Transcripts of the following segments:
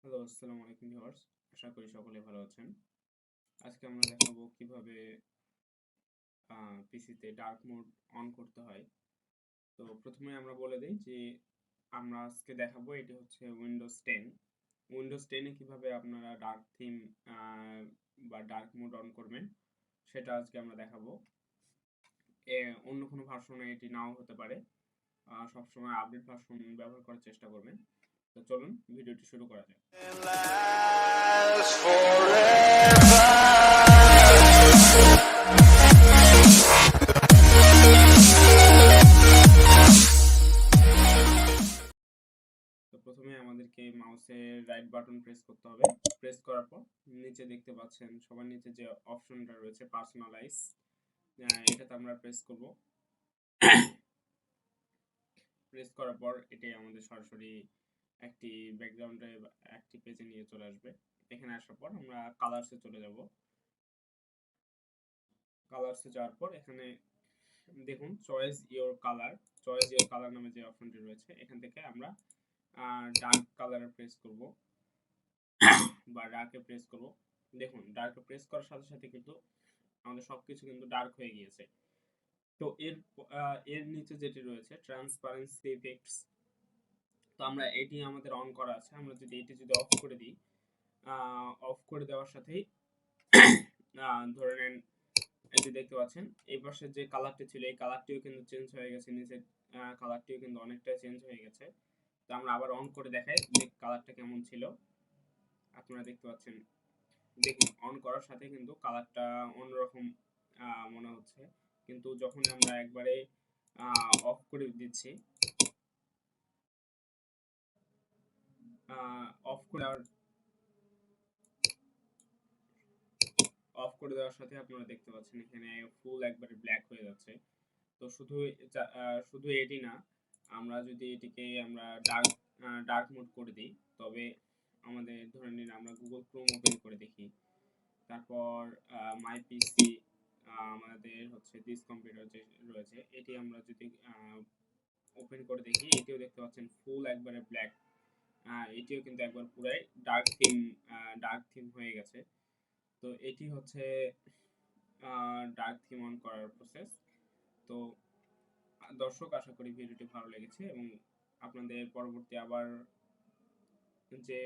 Hello, আসসালামু আলাইকুম viewers. আশা করি সকলে ভালো আছেন। আজকে আমরা দেখাবো কিভাবে পিসিতে ডার্ক মোড অন করতে হয়। তো প্রথমে আমরা বলে দেই যে আমরা আজকে দেখাবো এটি হচ্ছে উইন্ডোজ 10। উইন্ডোজ 10 এ কিভাবে আপনারা ডার্ক থিম বা ডার্ক মোড অন করবেন সেটা আজকে আমরা দেখাবো। অন্য কোনো ভার্সনে এটি নাও হতে পারে। সবসময় আপডেট ভার্সন ব্যবহার করার চেষ্টা করবেন। তো চলুন ভিডিওটি শুরু করা যাক। তো প্রথমে আমাদেরকে মাউসের রাইট বাটন প্রেস করতে হবে। প্রেস করার পর নিচে দেখতে পাচ্ছেন সবার নিচে যে অপশনটা রয়েছে পার্সোনালাইজ, এটাতে আমরা প্রেস করব। প্রেস করার পর এটাই আমাদের সরাসরি একটি ব্যাকগ্রাউন্ডে একটি পেজে নিয়ে চলে আসবে। এখানে আসার পর আমরা কালারসে চলে যাব। কালারসে যাওয়ার পর এখানে দেখুন চয়েস ইওর কালার নামে যে অপশনটি রয়েছে, এখান থেকে আমরা ডার্ক কালারে প্রেস করব বা ডার্কে প্রেস করব। দেখুন ডার্কে প্রেস করার সাথে সাথে কিন্তু আমাদের সবকিছু কিন্তু ডার্ক হয়ে গিয়েছে। তো এর নিচে যেটি রয়েছে ট্রান্সপারেন্সি ইফেক্টস, তো আমরা এটি আমাদের অন করা আছে। আমরা যদি এটি অফ করে দিই, অফ করে দেওয়ার সাথেই ধরে নেন এই যে দেখতে পাচ্ছেন এই পাশে যে কালারটি ছিল এই কালারটিও কিন্তু চেঞ্জ হয়ে গেছে, নিচের কালারটিও কিন্তু অনেকটা চেঞ্জ হয়ে গেছে। তো আমরা আবার অন করে দেখাই যে কালারটা কেমন ছিল। আপনারা দেখতে পাচ্ছেন, দেখুন অন করার সাথে কিন্তু কালারটা অন্যরকম মনে হচ্ছে, কিন্তু যখন আমরা একবারে অফ করে দিচ্ছি, অফ করে দেওয়ার সাথে আপনারা দেখতে পাচ্ছেন এখানে ফুল একবারে ব্ল্যাক হয়ে যাচ্ছে। তো শুধু এটি না, আমরা যদি এটিকে আমরা ডার্ক মোড করে দিই, তবে আমাদের ধরে নিন আমরা গুগল ক্রোম ওপেন করে দেখি, তারপর মাই পিসি, আমাদের হচ্ছে দিস কম্পিউটার যে রয়েছে এটি আমরা যদি ওপেন করে দেখি, এটিও দেখতে পাচ্ছেন ফুল একবারে ব্ল্যাক। এটিও কিন্তু একবার পুরাই ডার্ক থিম হয়ে গেছে। তো এটি হচ্ছে ডার্ক থিম অন করার প্রসেস। তো দর্শক, আশা করি ভিডিওটি ভালো লেগেছে এবং আপনাদের পরবর্তী আবার যে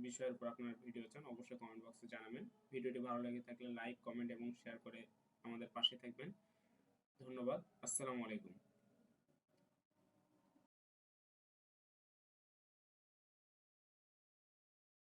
বিষয়ের উপর আপনারা ভিডিও চান অবশ্যই কমেন্ট বক্সে জানাবেন। ভিডিওটি ভালো লেগে থাকলে লাইক, কমেন্ট এবং শেয়ার করে আমাদের পাশে থাকবেন। ধন্যবাদ। আসসালামু আলাইকুম।